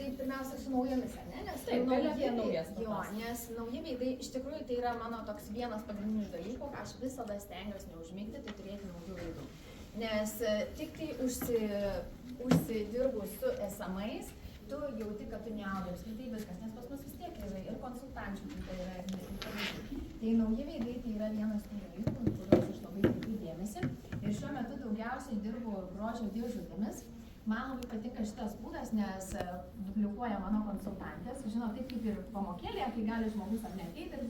Tai pirmiausia su naujomis, ar ne? Nes taip, gali apie naujas papasakoti. Nes nauji veidai, iš tikrųjų, tai yra mano toks vienas pagrindinių dalykų, ką aš visada stengiuosi neužmigti, tai turėti naujų veidų. Nes tik tai užsidirbus su esamais, tu jauti, kad tu neaugi apskritai viskas, nes pas mus vis tiek yra ir konsultančių, tai yra ir panašiai. Tai nauji veidai tai yra vienas tų dalykų, kuriuos aš labai kreipiu dėmesį. Ir šiuo metu daugiausiai dirbu grožio dėžutėmis. Man labai patinka šitas būdas, nes duplikuoja mano konsultantės. Žinot, taip kaip ir pamokėlėje, kai gali žmogus ar neateiti ir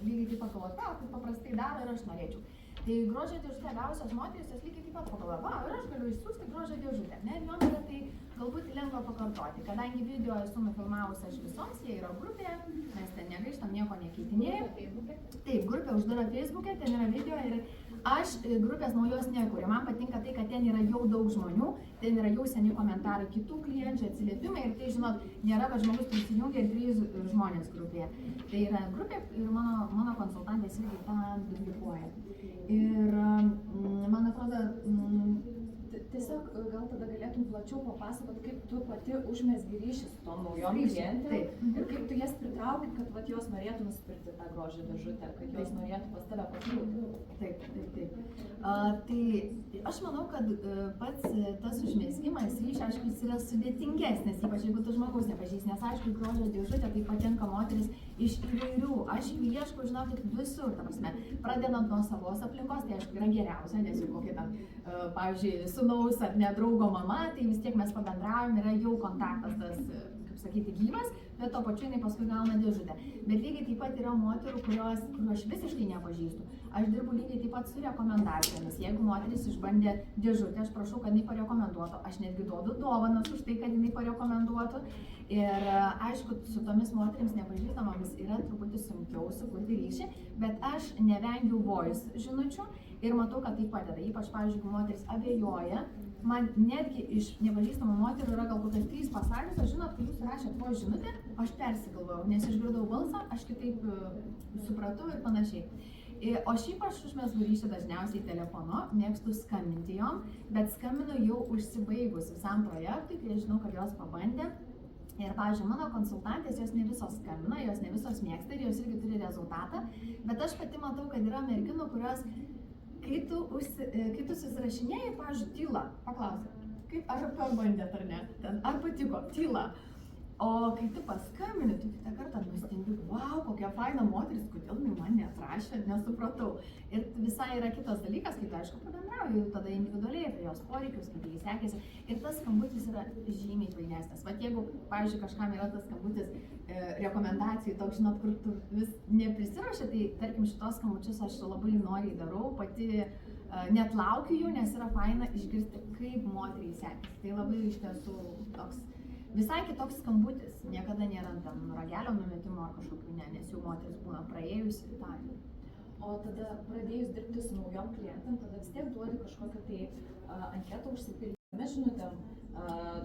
lygiai taip pat galvoja, kaip paprastai daro ir aš norėčiau. Tai grožio dėžutę gavusios moterys, jos lygiai taip pat pagalvoja, ir aš galiu išsiųsti grožio dėžutę. Ne, jom yra tai galbūt lengva pakartoti, kadangi video esu nufilmavusi aš visoms, jie yra grupėje, mes ten negaištam, nieko nekeitinėjom. Taip, grupė uždara Facebook'e, ten yra video ir aš grupės naujos nekuriu. Man patinka tai, kad ten yra jau daug žmonių, ten yra jau seni komentarai kitų klienčių, atsiliepimai ir tai, žinot, nėra, kad žmogus prisijungia ir 3 žmonės grupėje. Tai yra grupė ir mano konsultantės irgi ten duplikuoja. Ir man atrodo, tiesiog gal tada galėtum plačiau papasakoti, kaip tu pati užmezgi ryšį su tom naujom klientėm ir kaip tu jas pritrauki, kad vat, jos norėtų nusipirkti tą grožio dėžutę, kad jos norėtų pas tave pakliūti. Taip. Tai aš manau, kad pats tas užmezgimas ryšio, aišku, jis yra sudėtingesnis, ypač jeigu tu žmogaus nepažįsti, nes aišku, grožio dėžutė tai patenka moteris iš įvairių, aš jų ieškau, žinokit, visur, ta prasme, pradedant nuo savos aplinkos, tai aišku yra geriausia, nes jau kokie ten, pavyzdžiui, sūnaus ar ne draugo mama, tai vis tiek mes pabendraujam, yra jau kontaktas tas, kaip sakyti, gyvas, bet to pačiu jinai paskui gauna dėžutę. Bet lygiai taip pat yra moterų, kurių aš visiškai nepažįstu. Aš dirbu lygiai taip pat su rekomendacijomis. Jeigu moteris išbandė dėžutę, aš prašau, kad jinai parekomenduotų. Aš netgi duodu dovanas už tai, kad jinai parekomenduotų. Ir aišku, su tomis moterims nepažįstamomis yra truputį sunkiau sukurti ryšį, bet aš nevengiu voice žinučių ir matau, kad tai padeda. Ypač, pavyzdžiui, jeigu moteris abejoja, man netgi iš nepažįstamų moterų yra gal kokias 3 pasakiusios, žinot, kai jūs rašėt voice žinutę, aš persigalvojau, nes išgirdau balsą, aš kitaip supratau ir panašiai. O šiaip aš užmezgu ryšį dažniausiai telefonu, mėgstu skambinti jom, bet skambinu jau užsibaigus visam projektui, kai aš žinau, kad jos pabandė. Ir, pavyzdžiui, mano konsultantės, jos ne visos skambina, jos ne visos mėgsta ir jos irgi turi rezultatą, bet aš pati matau, kad yra merginų, kurios, kai tu susirašinėjai, pavyzdžiui, tyla, paklausai, ar pabandėt ar ne, ar patiko, tyla. O kai tu paskambini, tu kitą kartą nustembi, wow, kokia faina moteris, kodėl jinai man neatrašė, nesupratau. Ir visai yra kitas dalykas, kai tu aišku pabendrauji, tada individualiai apie jos poreikius, kaip jai sekėsi. Ir tas skambutis yra žymiai fainesnis. Vat jeigu, pavyzdžiui, kažkam yra tas skambutis rekomendacijų, toks, žinot, kur tu vis neprisiruoši, tai tarkim šitos skambučius aš labai noriai darau, pati net laukiu jų, nes yra faina išgirsti, kaip moteriai sekėsi. Tai labai iš tiesų toks visai kitoks skambutis, niekada nėra tam ragelio numetimo ar kažkokių, nes jau moteris būna praėjusi tą. O tada pradėjus dirbti su naujom klientam, tada vis tiek duodi kažkokią tai anketą užsipildyti žinutėm,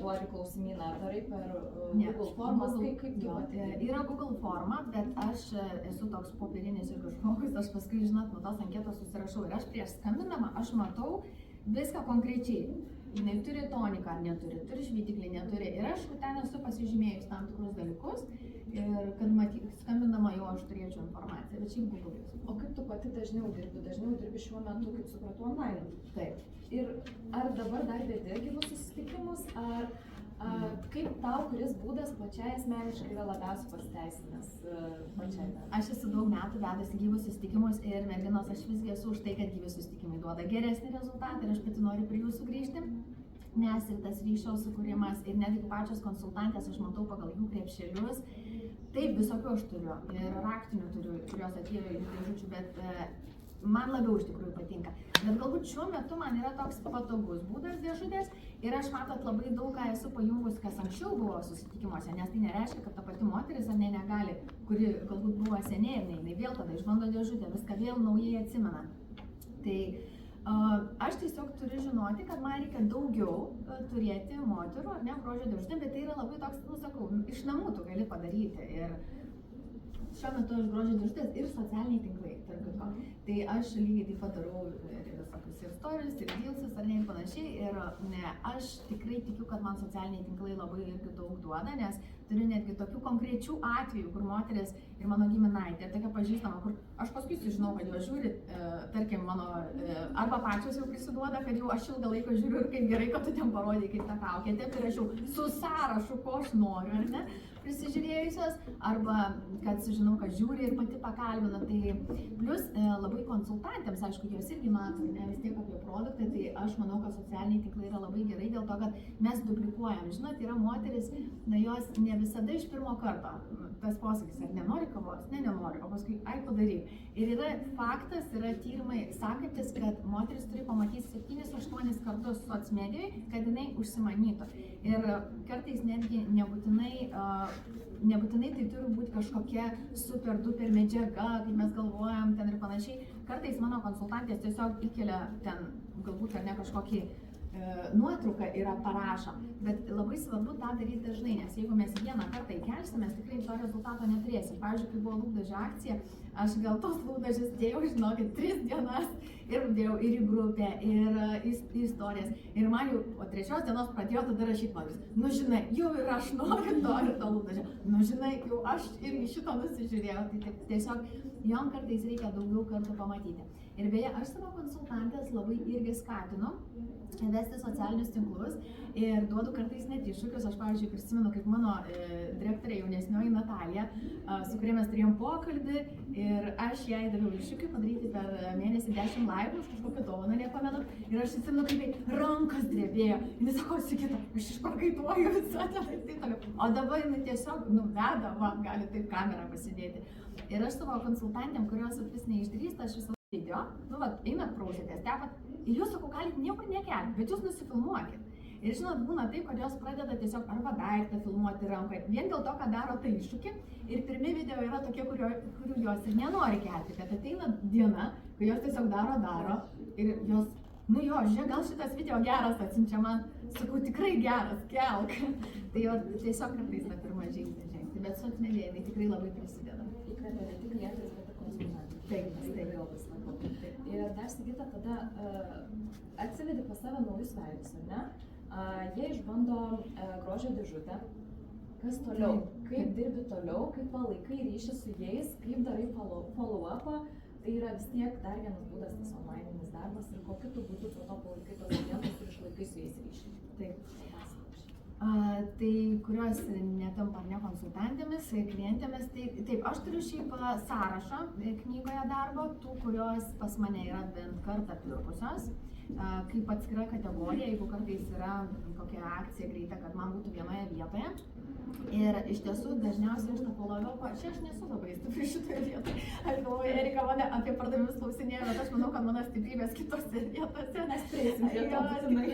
duodi klausimyną, ar darai per Google formas, kaip tu pati? Yra Google forma, bet aš esu toks popierinis irgi žmogus, aš paskui, žinot, nuo tos anketos susirašau ir aš prieš skambindama, aš matau viską konkrečiai. Jinai turi toniką ar neturi, turi švytiklį, neturi. Ir aš ten esu pasižymėjus tam tikrus dalykus ir kad skambindama jau aš turėčiau informaciją, bet šiaip Google. O kaip tu pati dažniau dirbi? Dažniau dirbi šiuo metu, kaip supratau, online? Taip. Ir ar dabar dar vedi gyvus susitikimus, ar kaip tau, kuris būdas pačiai asmeniškai yra labiausiai pasiteisinęs pačiai? Aš esu daug metų vedusi gyvus susitikimus ir merginos, aš visgi esu už tai, kad gyvi susitikimai duoda geresnį rezultatą ir aš pati noriu prie jų sugrįžti, nes ir tas ryšio sukūrimas ir netgi pačios konsultantės, aš matau pagal jų krepšelius, taip visokių aš turiu ir raktinių turiu, kurios atėjo į dėžučių, bet man labiau iš tikrųjų patinka. Bet galbūt šiuo metu man yra toks patogus būdas dėžutės ir aš matot labai daug ką esu pajungus, kas anksčiau buvo susitikimuose, nes tai nereiškia, kad ta pati moteris ar ne negali, kuri galbūt buvo seniai ir jinai vėl tada išbando dėžutę, viską vėl naujai atsimena. Tai aš tiesiog turiu žinoti, kad man reikia daugiau turėti moterų ar ne grožio dėžutę, bet tai yra labai toks, sakau, iš namų tu gali padaryti. Ir šiuo metu aš grožio dėžutės ir socialiniai tinklai, tarp kitko. Tai aš lygiai taip pat darau ir visokius ir stories, ir reelsus, ar ne, ir panašiai. Ir aš tikrai tikiu, kad man socialiniai tinklai labai irgi daug duoda, nes turiu netgi tokių konkrečių atvejų, kur moteris ir mano giminaitė, tokia pažįstama, kur aš paskui sužinau, kad jos žiūri, tarkim, mano, arba pačios jau prisiduoda, kad jau aš ilgą laiką žiūriu ir kaip gerai, kad tu ten parodai, kaip tą kaukę, taip ir aš jau su sąrašu, ko aš noriu, ar ne, prisižiūrėjusios, arba kad sužinau, kad žiūri ir pati pakalbina. Tai plus labai konsultantėms, aišku, jos irgi mato, ne vis tiek apie produktą, tai aš manau, kad socialiniai tinklai yra labai gerai dėl to, kad mes duplikuojam. Žinot, yra moteris, na jos ne visada iš pirmo karto, tas posakis, ar nenori kavos, ne, nenori, o paskui, ai padaryk. Ir yra faktas, yra tyrimai sakantis, kad moteris turi pamatyti 7-8 kartus socmedijoje, kad jinai užsimanytų. Ir kartais netgi nebūtinai tai turi būti kažkokia super duper medžiaga, kaip mes galvojam ten ir panašiai. Kartais mano konsultantės tiesiog įkelia ten galbūt ar ne kažkokį nuotrauką yra parašo, bet labai svarbu tą daryti dažnai, nes jeigu mes vieną kartą įkelsim, mes tikrai to rezultato neturėsim. Pavyzdžiui, kai buvo lūpdažio akcija, aš gal tos lūpdažius dėjau, žinokit, 3 dienas ir dėjau ir į grupę, ir į istorijas. Ir man jau po 3 dienos pradėjo tada rašyti moteris, nu žinai, jau ir aš noriu to lūpdažio, nu žinai, jau aš irgi šito nusižiūrėjau, tai tiesiog jom kartais reikia daugiau kartų pamatyti. Ir beje, aš savo konsultantės labai irgi skatinu vesti socialinius tinklus ir duodu kartais net iššūkius. Aš, pavyzdžiui, prisimenu, kaip mano direktorė jaunesnioji Natalija, su kuria mes turėjom pokalbį ir aš jai daviau iššūkį padaryti per mėnesį 10 laivų už kažkokią dovaną, nepamenu. Ir aš atsimenu, kaip rankos drebėjo. Jis sako, Sigita, aš išprakaituoju visą ten ir taip toliau. O dabar jinai tiesiog veda, va, gali taip kamerą pasidėti. Ir aš savo konsultantėm, kurios vis neišdrįsta, aš visą video, nu va, einat prausėtės, tepat, ir jūs, sakau, galit niekur nekelti, bet jūs nusifilmuokit. Ir žinot, būna taip, kad jos pradeda tiesiog arba daiktą filmuoti ranką, vien dėl to, kad daro tą iššūkį. Ir pirmi video yra tokie, kurių jos ir nenori kelti, kad ateina diena, kai jos tiesiog daro, ir jos, nu jo, žiūrėk, gal šitas video geras atsiunčia man, sakau, tikrai geras, kelk. Tai jo tiesiog kartais tą pirmą žingsnį žengti, bet socmedija, jinai tikrai labai prisideda. Įkvepia ne tik klientais, bet ir konsultantai. Taip, labai svarbu. Ir dar, Sigita, tada atsivedi pas save naujus veidus, ar ne? Jie išbando grožio dėžutę. Kas toliau? Kaip dirbi toliau, kaip palaikai ryšį su jais, kaip darai follow-upą? Tai yra vis tiek dar vienas būdas tas online'is darbas ir kokiu tu būdu po to palaikai tos klientus ir išlaikai su jais ryšį. Taip. Tai kurios netampa ne konsultantėmis, klientėmis, tai taip, aš turiu šiaip sąrašą knygoje darbo, tų, kurios pas mane yra bent kartą pirkusios, kaip atskira kategorija, jeigu kartais yra kokia akcija greita, kad man būtų vienoje vietoje. Ir iš tiesų dažniausiai aš tą follow-upą, čia aš nesu labai stipri šitoje vietoje. Aš galvoju, Erika mane apie pardavimus klausinėjo, bet aš manau, kad mano stiprybės kitose vietose. Mes prieisim prie to būtinai.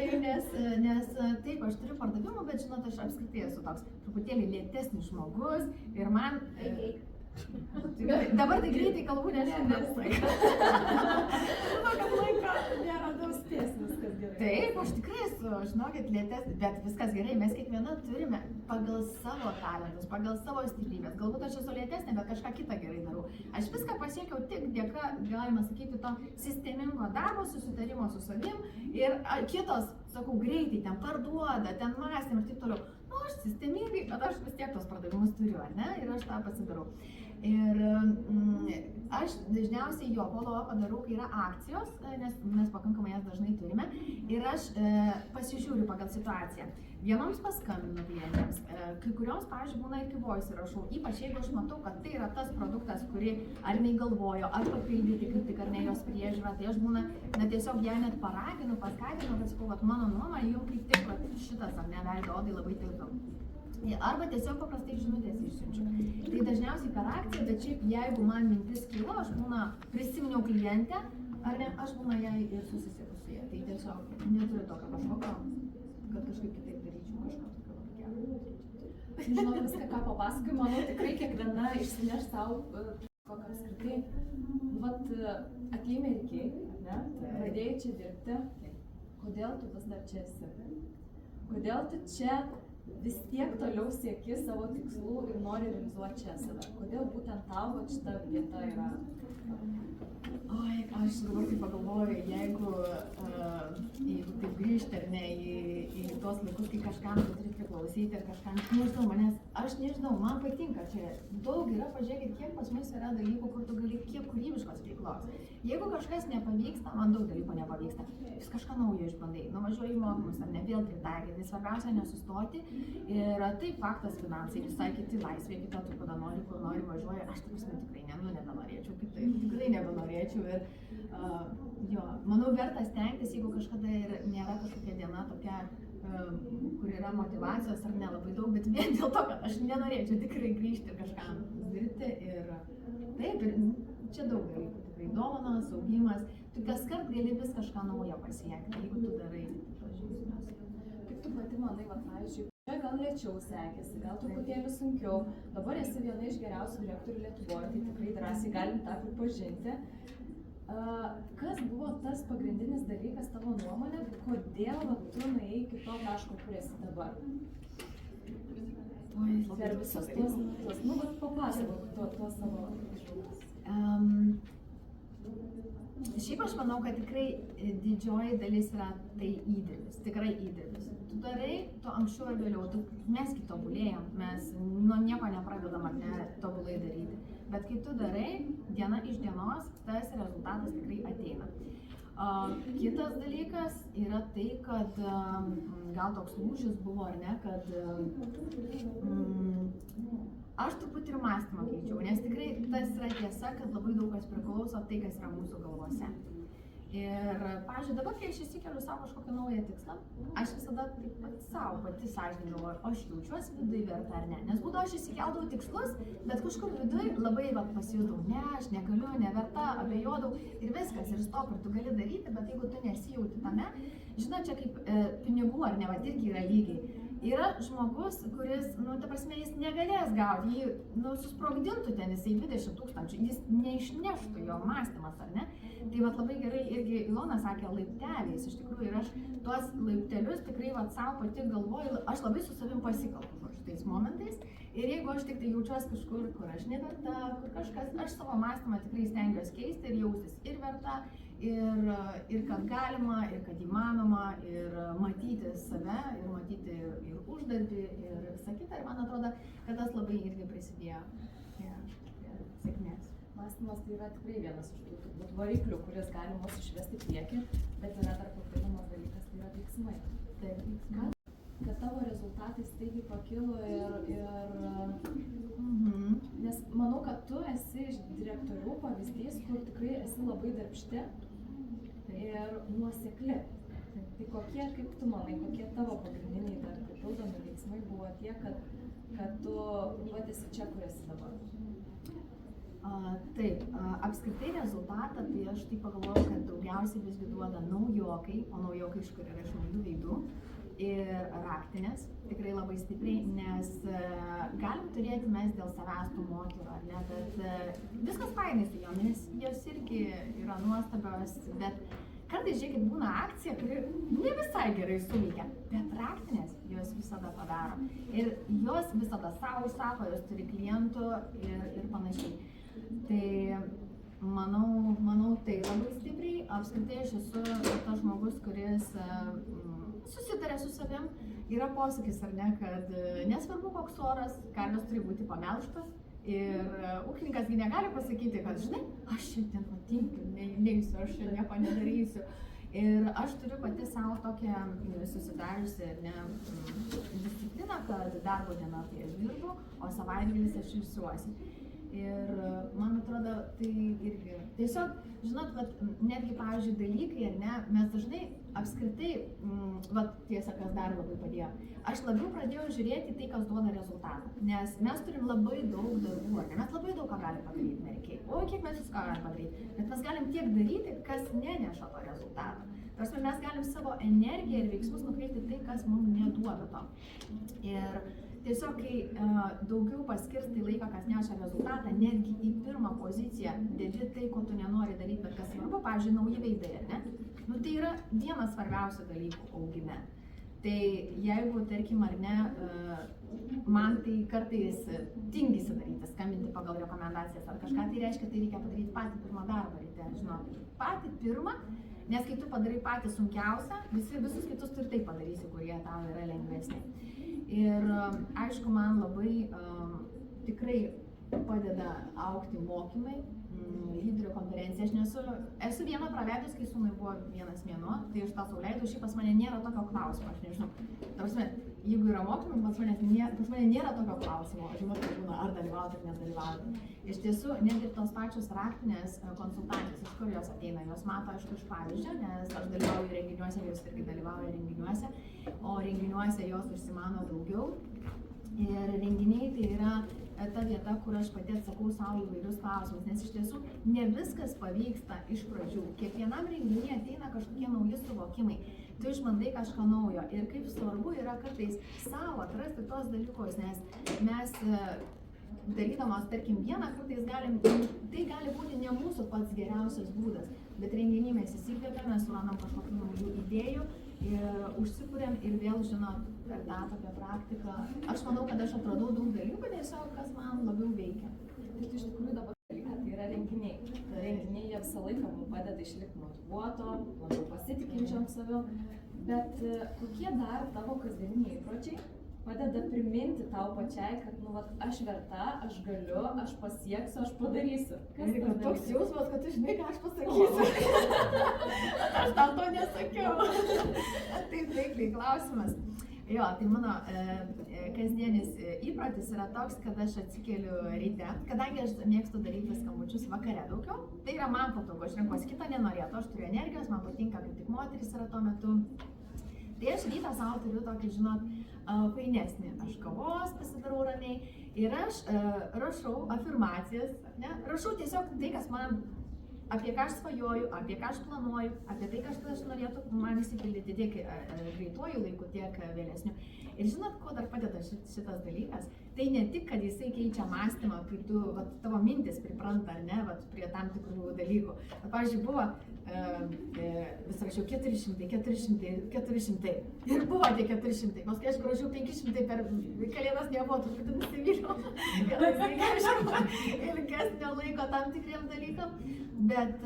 Nes taip, aš turiu pardavimų, bet žinot, aš apskritai esu toks truputėlį lėtesnis žmogus ir man... Dabar tai greitai kalbu, nes šiandien laiko. Žinau, kad laiko nėra daug spės, viskas gerai. Taip, aš tikrai esu, žinokit, lėtesnis, bet viskas gerai, mes kiekviena turime pagal savo talentus, pagal savo stiprybės. Galbūt aš esu lėtesnė, bet kažką kitą gerai darau. Aš viską pasiekiau tik dėka, galima sakyti, to sistemingo darbo, susitarimo su savim ir kitos, sakau, greitai ten parduoda, ten mąstym ir taip toliau. Nu, aš sistemingai, bet aš vis tiek tos pardavimus turiu, ar ne? Ir aš tą pasidarau. Ir aš dažniausiai jo follow-upą darau, kai yra akcijos, nes mes pakankamai jas dažnai turime. Ir aš pasižiūriu pagal situaciją. Vienoms paskambinu klientėms, kai kurioms, pavyzdžiui, būna ir voice įrašau, ypač jeigu aš matau, kad tai yra tas produktas, kurį ar jinai galvojo, ar papildyti kaip tik ar ne jos priežiūrą, tai aš būna, na tiesiog ją net paraginu, paskatinu, kad sakau, kad mano nuomonė jau kaip tik šitas ar ne veido odai labai tilptų. Arba tiesiog paprastai žinutės išsiunčiu. Tai dažniausiai per akciją, bet šiaip jeigu man mintis kilo, aš būna prisiminiau klientę, ar ne, aš būna jai ir susisieku su ja. Tai tiesiog neturiu tokio kažkokio, kad kažkaip kitaip daryčiau kažko tokio labai gero. Žinau viską, ką papasakai, manau, tikrai kiekviena išsineš savo kokią apskritai. Vat atėjai Amerikėj, ne? Pradėjai čia dirbti. Kodėl tu vis dar čia esi? Kodėl tu čia vis tiek toliau sieki savo tikslų ir nori realizuoti čia save. Kodėl būtent tau vat šita vieta yra? Oi, aš dabar kai pagalvoju, jeigu taip grįžti ar ne į tos laikus, kai kažkam tu turi priklausyti ir kažkam, nežinau, aš nežinau, man patinka čia, daug yra, pažiūrėkit, kiek pas mus yra dalykų, kur tu gali, kiek kūrybiškos veiklos. Jeigu kažkas nepavyksta, man daug dalykų nepavyksta, vis kažką naujo išbandai, nuvažiuoji į mokymus ar ne, vėl pritaikyti, svarbiausia nesustoti ir taip faktas finansai, visai kiti laisvė, kita tu kada nori, kur nori važiuoji, aš taip prasme tikrai nebenorėčiau, tikrai nebenorėčiau ir jo, manau verta stengtis, jeigu kažkada ir nėra kažkokia diena tokia, kur yra motyvacijos ar nelabai daug, bet vien dėl to, kad aš nenorėčiau tikrai grįžti ir kažkam dirbti ir taip, ir čia daug dalykų, tikrai dovanos, augimas, tu kaskart gali vis kažką naujo pasiekti, jeigu tu darai tos žingsnius. Kaip tu pati manai, va, pavyzdžiui, čia gal lėčiau sekėsi, gal truputėlį sunkiau, dabar esi viena iš geriausių direktorių Lietuvoje, tai tikrai drąsiai galim tą pripažinti. Kas buvo tas pagrindinis dalykas tavo nuomonė, kodėl va, tu nuėjai iki to taško, kur esi dabar? Per visus tuos metus, nu, bet papasakok tuos savo iššūkius. Šiaip aš manau, kad tikrai didžioji dalis yra tai įdirbis, tikrai įdirbis. Tu darai, tu anksčiau ar vėliau, mes kitobulėjam, mes nuo nieko nepradedam ar ne tobulai daryti. Bet kai tu darai, diena iš dienos, tas rezultatas tikrai ateina. Kitas dalykas yra tai, kad gal toks lūžis buvo ar ne, kad aš truputį ir mąstymą keičiau, nes tikrai tas yra tiesa, kad labai daug kas priklauso tai, kas yra mūsų galvose. Ir, pavyzdžiui, dabar, kai aš įsikeliu savo kažkokią naują tikslą, aš visada taip pat savo pati sąžiningai galvoju, aš jaučiuosi viduj verta ar ne. Nes būdavo aš įsikeldavau tikslus, bet kažkur viduj labai pasijutau, ne, aš negaliu, neverta, abejodavau ir viskas, ir stop, ir tu gali daryti, bet jeigu tu nesijauti tame, žinai, čia kaip pinigų ar ne, va, irgi yra lygiai. Yra žmogus, kuris, nu, ta prasme, jis negalės gauti, jį, nu, susprogdintų ten, jisai 20 000, jis neišneštų jo mąstymas, ar ne? Tai vat labai gerai irgi Ilona sakė laipteliais, iš tikrųjų, ir aš tuos laiptelius tikrai vat savo pati galvoju, aš labai su savim pasikalbu šitais momentais ir jeigu aš tik tai jaučiuosi kažkur, kur aš neverta, kur kažkas, aš savo mąstymą tikrai stengiuosi keisti ir jaustis ir verta, ir kad galima, ir kad įmanoma, ir matyti save, ir matyti ir uždarbį, ir visą kitą, ir man atrodo, kad tas labai irgi prisidėjo prie sėkmės. Mąstymas tai yra tikrai vienas iš tų turbūt variklių, kuris gali mus išvesti į priekį, bet yra dar papildomas dalykas, tai yra veiksmai. Taip, kad tavo rezultatai staigiai pakilo nes manau, kad tu esi iš direktorių pavyzdys, kur tikrai esi labai darbšti ir nuosekli. Tai kokie, kaip tu manai, kokie tavo pagrindiniai dar papildomi veiksmai buvo tie, kad tu esi čia, kur esi dabar? Taip, apskritai rezultatą, tai aš taip pagalvoju, kad daugiausiai visgi duoda naujokai, o naujokai iš kur yra iš naujų veidų ir raktinės, tikrai labai stipriai, nes galim turėti mes dėl savęs tų moterų, ar ne, bet viskas fainai su jomis, jos irgi yra nuostabios, bet kartais, žiūrėkit, būna akcija, kuri ne visai gerai suveikia, bet raktinės jos visada padaro ir jos visada savo sako, jos turi klientų ir panašiai. Tai manau tai labai stipriai, apskritai aš esu tas žmogus, kuris susitarė su savim, yra posakis ar ne, kad nesvarbu koks oras, karvės turi būti pamelžtos ir ūkininkas negali pasakyti, kad žinai, aš šiandien patinkiu, neisiu, aš nieko nedarysiu. Ir aš turiu pati savo tokią susidariusi discipliną, kad darbo diena tai aš dirbu, o savaitgalis aš ilsiuosi. Ir man atrodo, tai irgi tiesiog, žinot, vat, netgi, pavyzdžiui, dalykai, ar ne, mes dažnai apskritai, vat, tiesa, kas dar labai padėjo, aš labiau pradėjau žiūrėti tai, kas duoda rezultatą, nes mes turim labai daug darbų, ar ne, mes labai daug ką galim padaryti, nereikia, o kiek mes viską galim padaryti, bet mes galim tiek daryti, kas neneša to rezultato. Tarsi mes galim savo energiją ir veiksmus nukreipti tai, kas mums neduoda to. Ir tiesiog, kai daugiau paskirstai laiką, kas neša rezultatą, netgi į pirmą poziciją dedi tai, ko tu nenori daryti, bet kas svarbu, pavyzdžiui, nauji veidai, ne? Nu, tai yra vienas svarbiausių dalykų augime. Tai jeigu, tarkim, ar ne, man tai kartais tingisi daryti, skambinti pagal rekomendacijas ar kažką, tai reiškia, tai reikia padaryti patį pirmą darbą ryte, žinot, patį pirmą, nes kai tu padarai patį sunkiausią, visus kitus tu ir taip padarysi, kurie tau yra lengvesni. Ir aišku, man labai tikrai padeda augti mokymai, lyderio konferencija. Aš esu vieną praleidus, kai sūnui buvo 1 mėnuo, tai aš tą sau leidau, šiaip pas mane nėra tokio klausimo, aš nežinau. Tarsi, jeigu yra mokymai, pas mane nėra tokio klausimo, žinot, ar dalyvauti ar nedalyvauti. Iš tiesų, net ir tos pačios raktinės konsultantės, iš kur jos ateina, jos mato, aišku, iš pavyzdžio, nes aš dalyvauju renginiuose, jos irgi dalyvauja renginiuose, o renginiuose jos užsimano daugiau. Ir renginiai tai yra ta vieta, kur aš pati atsakau savo įvairius klausimus, nes iš tiesų ne viskas pavyksta iš pradžių. Kiekvienam renginyje ateina kažkokie nauji suvokimai, tu išbandai kažką naujo ir kaip svarbu yra kartais savo atrasti tos dalykus, nes mes darydamos, tarkim, vieną kartais tai gali būti ne mūsų pats geriausias būdas, bet renginį mes įsikvėpėme, surandam kažkokių naujų idėjų ir užsikūrėm ir vėl, žinot, per tą tokią praktiką. Aš manau, kad aš atradau daug dalykų, tiesiog kas man labiau veikia. Tai iš tikrųjų dabar dalykas tai yra renginiai. Renginiai jie visą laiką mums padeda išlikti motyvuotom, labiau pasitikinčiam savim. Bet kokie dar tavo kasdieniniai įpročiai padeda priminti tau pačiai, kad, nu, vat, aš verta, aš galiu, aš pasieksiu, aš padarysiu. Kas tai toks jausmas, kad tu žinai, ką aš pasakysiu. Aš tau to nesakiau. Taip, taikliai klausimas. Jo, tai mano kasdienis įprotis yra toks, kad aš atsikeliu ryte, kadangi aš mėgstu daryti skambučius vakare daugiau, tai yra man patogu, aš renkuosi kitą nenorėtų, aš turiu energijos, man patinka, kaip tik moteris yra tuo metu. Tai aš rytą savo turiu tokį, žinot, fainesnį, aš kavos pasidarau ramiai ir aš rašau afirmacijas, ne? Rašau tiesiog tai, kas man, apie ką aš svajoju, apie ką aš planuoju, apie tai, kas aš norėtų man įsipildyti tiek greituoju laiku, tiek vėlesniu. Ir žinot, ko dar padeda šitas dalykas? Tai ne tik, kad jisai keičia mąstymą, kai tu, vat, tavo mintis pripranta, ar ne, vat, prie tam tikrų dalykų. Pavyzdžiui, buvo, vis rašiau 400. Ir buvo tie 400. Paskui aš rašiau 500 per kalėdas nebuvo, truputį nusivyliau. Ilgesnio laiko tam tikriem dalykam. Bet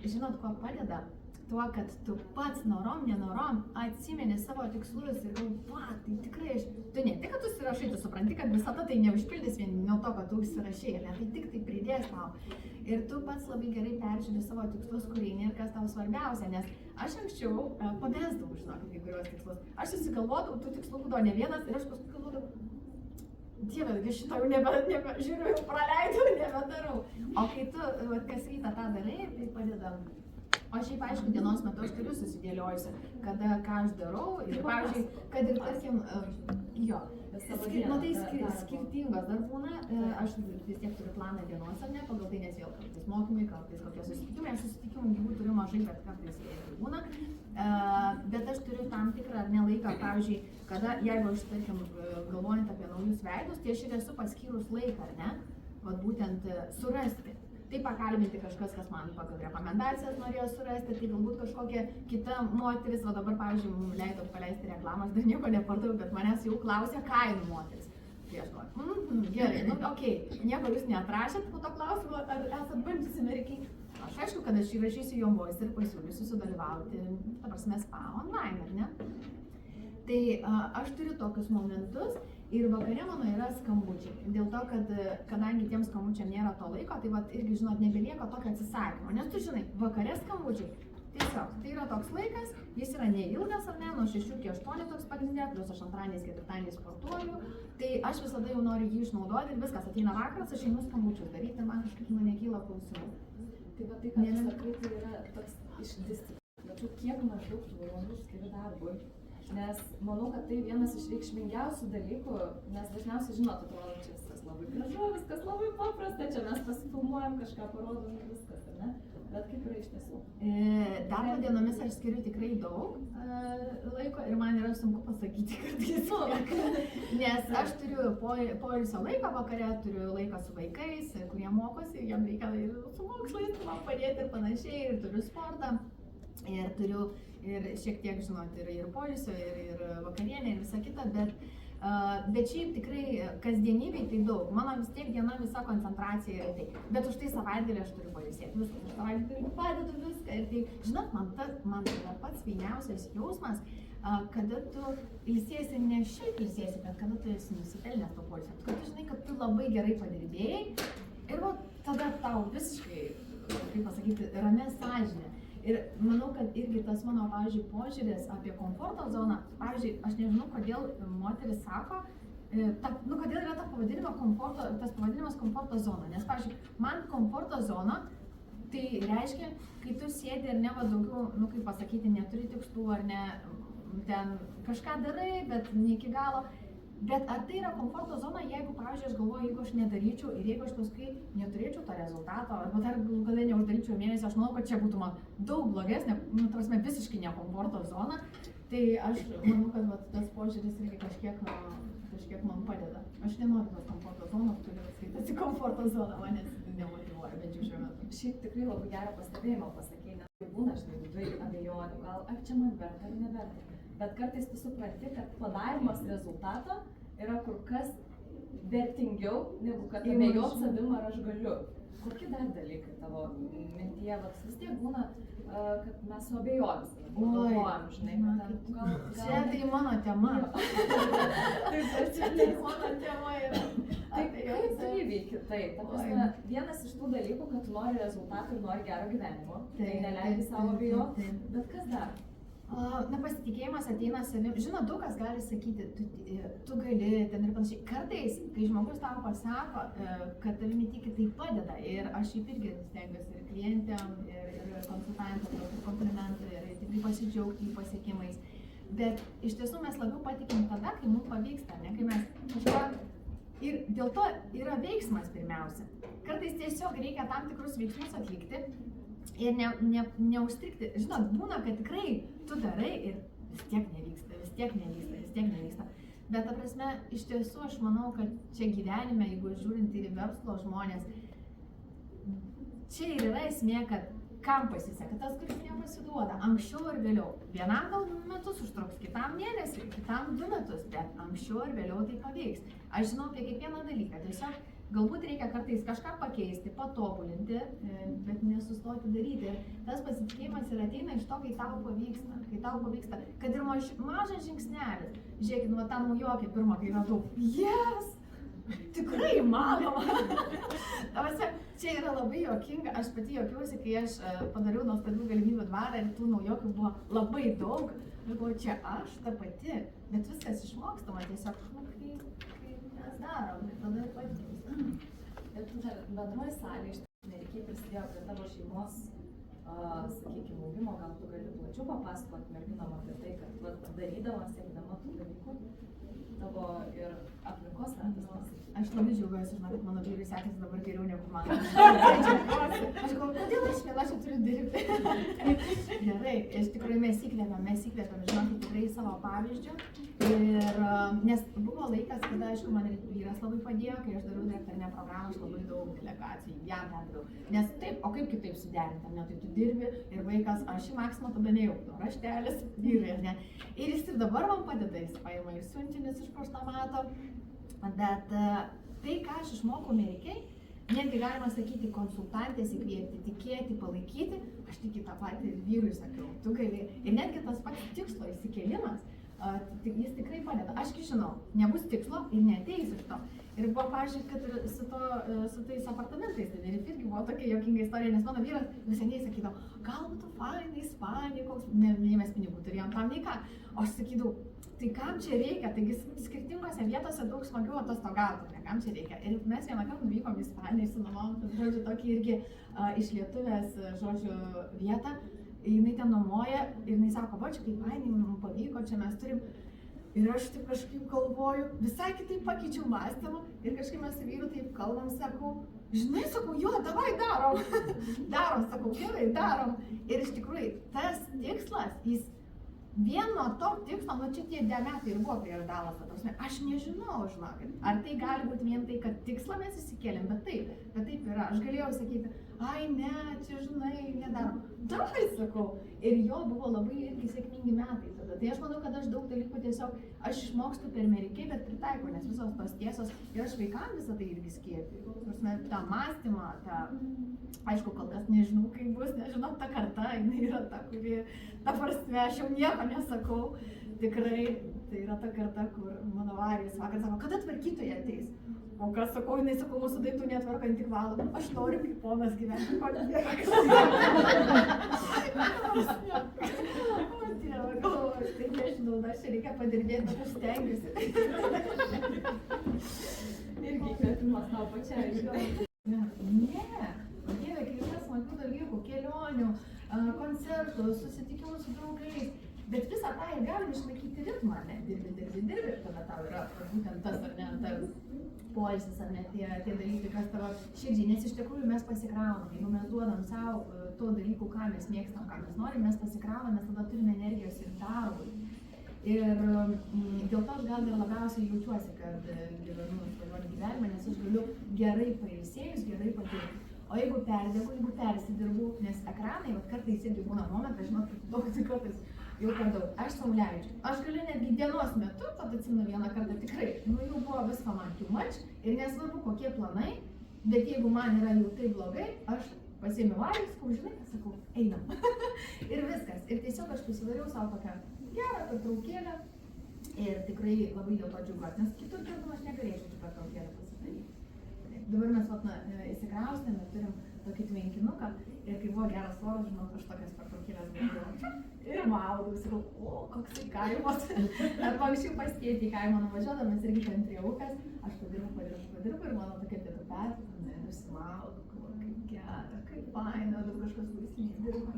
žinot, ko padeda? Tuo, kad tu pats norom, nenorom atsimeni savo tikslus ir galvoji, tai tikrai tu ne tik, kad tu užsirašai, tu supranti, kad visada tai neužpildys vien nuo to, kad tu užsirašai, ne, tai tik tai pridės tau. Ir tu pats labai gerai peržiūri savo tikslus, kur eini ir kas tau svarbiausia, nes aš anksčiau pamesdavau, žinokit, kai kuriuos tikslus. Aš susigalvodavau, tų tikslų būdavo ne vienas ir aš paskui galvodavau, Dieve, šitą jau žiūriu, jau praleidau, nebedarau. O kai tu kas rytą tą darai, tai padeda. O šiaip, aišku, dienos metu aš turiu susidėliojusi, kada ką aš darau ir, pavyzdžiui, kad ir, tarkim, jo, tai skirtingos dar būna, aš vis tiek turiu planą dienos, ar ne, pagal tai nes vėl kartais mokymai, kartais kokie susitikimai, aš susitikimų gyvų turiu mažai, bet kartais būna, bet aš turiu tam tikrą ar ne laiką, pavyzdžiui, kada, jeigu aš, tarkim, galvojant apie naujus veidus, tai aš ir esu paskyrus laiką, ar ne, vat būtent surasti. Tai pakalbinti kažkas, kas man pagal rekomendacijas norėjo surasti, tai galbūt kažkokia kita moteris, o dabar, pavyzdžiui, leidau paleisti reklamą, aš dar nieko nepardaviau, bet manęs jau klausė kainų moteris. Tai aš galvoju, gerai, nu okei, nieko jūs neatrašėt po to klausimo, ar esat bandžiusi Amerikai. Aš aišku, kad aš įrašysiu jom voice ir pasiūlysiu sudalyvauti, ta prasme, spa online, ar ne? Tai aš turiu tokius momentus ir vakare mano yra skambučiai. Dėl to, kad kadangi tiem skambučiam nėra to laiko, tai vat irgi, žinot, nebelieka tokio atsisakymo. Nes tu žinai, vakare skambučiai, tiesiog, tai yra toks laikas, jis yra neilgas, ar ne, nuo 6 iki 8 toks pagrindė, plus aš antradieniais, ketvirtadieniais sportuoju. Tai aš visada jau noriu jį išnaudoti ir viskas, ateina vakaras, aš einu skambučius daryti ir man kažkaip nekyla klausimų. Tai va tai, kad tu sakai, tai yra toks iš disciplinos. Kiek maždaug tų valandų skiri darbui? Nes manau, kad tai vienas iš reikšmingiausių dalykų, nes dažniausiai, žinot, atrodo, čia viskas labai gražu, viskas labai paprasta, čia mes pasifilmuojam, kažką parodom ir viskas, ar ne? Bet kaip yra iš tiesų? Darbo dienomis aš skiriu tikrai daug laiko ir man yra sunku pasakyti kartais, nes aš turiu poilsio laiką vakare, turiu laiką su vaikais, kurie mokosi, jiem reikia ir su mokslais man padėti ir panašiai, ir turiu sportą. Ir turiu ir šiek tiek, žinot, ir poilsio, ir vakarienė, ir visa kita, bet šiaip tikrai kasdienybėj tai daug. Mano vis tiek diena visa koncentracija yra tai. Bet už tai savaitgalį aš turiu pailsėti. Viskas, aš savaitgalį padedu viską. Ir tai, žinot, man tai yra pats fainiausias jausmas, kada tu ilsiesi, ne šiaip ilsiesi, bet kada tu esi nusipelnęs to poilsio. Kad tu žinai, kad tu labai gerai padirbėjai ir tada tau visiškai, kaip pasakyti, ramia sąžinė. Ir manau, kad irgi tas mano, pavyzdžiui, požiūris apie komforto zoną, pavyzdžiui, aš nežinau, kodėl moteris sako, kodėl yra tas pavadinimas komforto zona. Nes, pavyzdžiui, man komforto zona, tai reiškia, kai tu sėdi ir neva daugiau, kaip pasakyti, neturi tikslų ar ne, ten kažką darai, bet ne iki galo. Bet ar tai yra komforto zona, jeigu, pavyzdžiui, aš galvoju, jeigu aš nedaryčiau ir jeigu aš paskui neturėčiau to rezultato, arba dar gal neuždaryčiau mėnesį, aš manau, kad čia būtų man daug blogesnė, prasme, visiškai ne komforto zona, tai aš manau, kad tas požiūris irgi kažkiek man padeda. Aš nenoriu tos komforto zonos, turiu skaitasi komforto zoną, manęs nemotyvuoja, bent jau šiuo metu. Šiaip tikrai labai gerą pastebėjimą pasakei, nes būna, žinai, viduje abejonių, gal ar čia man verta ar neverta. Bet kartais tu supranti, kad padavimas rezultato yra kur kas vertingiau, negu kad abejot savim ar aš galiu. Kokie dar dalykai tavo mintyje, vis tiek būna, kad mes suabejojam savim, galvojam, žinai, gal... Čia tai mano tema. Tai mano tema yra. Tai kaip tu įveiki tai? Ta prasme, vienas iš tų dalykų, kad tu nori rezultatų ir nori gero gyvenimo, tai neleidi savo abejot, bet kas dar? Pasitikėjimas ateina savim. Žinot, daug kas gali sakyti, tu gali ten ir panašiai. Kartais, kai žmogus tau pasako, kad tavimi tiki, tai padeda. Ir aš šiaip irgi stengiuosi ir klientėm, ir konsultantėm, ir komplimentų, ir tikrai pasidžiaugti jų pasiekimais. Bet iš tiesų mes labiau patikim tada, kai mums pavyksta, ne? Kai mes kažką... Ir dėl to yra veiksmas pirmiausia. Kartais tiesiog reikia tam tikrus veiksmus atlikti. Ir neužstrigti, žinot, būna, kad tikrai tu darai ir vis tiek nevyksta. Bet ta prasme, iš tiesų aš manau, kad čia gyvenime, jeigu žiūrint ir į verslo žmonės, čia ir yra esmė, kad kam pasiseka, tas, kuris nepasiduoda, anksčiau ar vėliau. Vienam gal metus užtruks, kitam mėnesį, kitam 2 metus, bet anksčiau ar vėliau tai paveiks. Aš žinau apie kiekvieną dalyką, tiesiog galbūt reikia kartais kažką pakeisti, patobulinti, bet nesustoti daryti. Tas pasitikėjimas ir ateina iš to, kai tau pavyksta, kad ir mažas žingsnelis. Žiūrėkit, tą naujokį pirmą, kai radau, yes! Tikrai įmanoma! Čia yra labai juokinga, aš pati juokiausi, kai aš padariau Nuostabių galimybių dvarą ir tų naujokių buvo labai daug. Galvoju, čia aš ta pati, bet viskas išmokstama tiesiog, kaip mes darom, ir tada ir patys. Ir tu dar bendroji salė iš nereikiai prisidėjo prie tavo šeimos, sakykime, augimo, gal tu gali plačiau papasakoti merginom apie tai, kad darydama, siekdama tų dalykų, tavo ir aplinkos ratas. Aš labai džiaugiuosi, žinau, kad mano vyrui sekasi dabar geriau negu man. Aš galvoju, kodėl aš viena čia turiu dirbti? Gerai, iš tikrųjų mes įkvėpiam, žinokit, tikrai savo pavyzdžių. Nes buvo laikas, kada, aišku, man ir vyras labai padėjo, kai aš dariau direktorinę programą, aš labai daug delegacijų jam dariau. Nes taip, o kaip kitaip suderinti, ne, tai tu dirbi ir vaikas, aš į maksimą tada nejaukdavau, raštelis, vyrai, ne. Ir jis ir dabar man padeda, jis paima ir siuntinius iš paštamato. Bet tai, ką aš išmokau Amerikai, netgi galima sakyti konsultantės įkvėpti, tikėti, palaikyti, aš tik tą patį vyrui sakiau, tu gali. Ir netgi tas pats tikslo įsikėlimas, jis tikrai padeda. Aš žinau, nebus tikslo ir neateis iš to. Ir buvo, pavyzdžiui, kad ir su tais apartamentais, tai irgi buvo tokia juokinga istorija, nes mano vyras viseniai sakydavo, gal būtų fainai, Ispanija, koks, nei mes pinigų turėjom tam, nei ką. O aš sakydavau, tai kam čia reikia, taigi skirtingose vietose daug smagiau atostogauti, ne, kam čia reikia. Ir mes vieną kartą nuvykom į Ispaniją, išsinuomavom, žodžiu, tokį irgi iš lietuvės, žodžiu, vietą. Jinai ten nuomoja ir jinai sako, va, čia kaip fainai, mums pavyko, čia mes turim. Ir aš taip kažkaip galvoju, visai kitaip pakeičiau mąstymą ir kažkaip mes su vyru taip kalbam, sakau, žinai, sakau, jo, davai, darom. Darom, sakau, gerai, darom. Ir iš tikrųjų, tas tikslas, jis vien nuo to tikslo, nu čia tie metai ir buvo prieš Dalasą, aš nežinau, žinokit, ar tai gali būti vien tai, kad tikslą mes įsikėlėm, bet taip yra. Aš galėjau sakyti, ai ne, čia žinai, nedarom. Darai, sakau. Ir jo buvo labai irgi sėkmingi metai tada. Tai aš manau, kad aš daug dalykų tiesiog, aš išmokstu per merikiai, bet pritaikau, nes visos tos tiesos ir aš vaikam visą tai irgi skėpiu. Prasme, tą mąstymą, tą, aišku, kol kas nežinau, kaip bus, nežinau, ta karta, jinai yra ta, kuri, ta prasme, aš jau nieko nesakau. Tikrai, tai yra ta karta, kur mano varis vakar sako, kada tvarkytojai ateis. O kas sakau, jinai sako, mūsų daiktų netvarka, tik valo. Aš noriu kaip ponas gyventi, ko niekas. O Dieve, galvoju, tai nežinau, dar čia reikia padirbėti, bet aš stengiuosi. Irgi įkvėpimas tau pačiai, žinai. Ne, Dieve, krūva smagių dalykų, kelionių, koncertų, susitikimų su draugais. Bet visą tą ir galim išlaikyti ritmą, ne? Dirbi, ir tada tau yra būtent tas, ar ne, ta poilsis, ar ne, tie dalykai, kas tavo širdžiai, nes iš tikrųjų mes pasikraunam, jeigu mes duodam savo to dalykų, ką mes mėgstam, ką mes norim, mes pasikraunam, mes tada turime energijos ir darbui. Ir dėl to aš gal ir labiausiai jaučiuosi, kad gyvenu svajonių gyvenimą, nes aš galiu gerai pailsėjus, gerai patirti. O jeigu perdegu, jeigu persidirbu, nes ekranai, vat kartais irgi būna momentas, žinot, kaip daug kartais jau per daug, aš sau leidžiu. Aš galiu netgi dienos metu, tad atsimenu vieną kartą tikrai, jau buvo visko man too much ir nesvarbu kokie planai, bet jeigu man yra jau taip blogai, aš pasiėmiau valgį, sakau, žinai, sakau, einam. Ir viskas. Ir tiesiog aš pasidariau savo tokią gerą pertraukėlę ir tikrai labai dėl to džiaugiuosi, nes kitur dirbdama aš negalėčiau čia pertraukėlę pasidaryti. Dabar mes įsikraustėme, turim tokį tvenkinuką ir kai buvo geras oras, žinot, aš tokias pertraukėlės darydavau. Ir maudau, sakau, o, koks tai kaimas. Arba anksčiau pas tėtį į kaimą nuvažiuodamas irgi ten prie upės, aš padirbu ir mano tokia pietų pertrauka, ir nusimaudau, kaip gera, kaip faina, daug kažkas kuris dirba.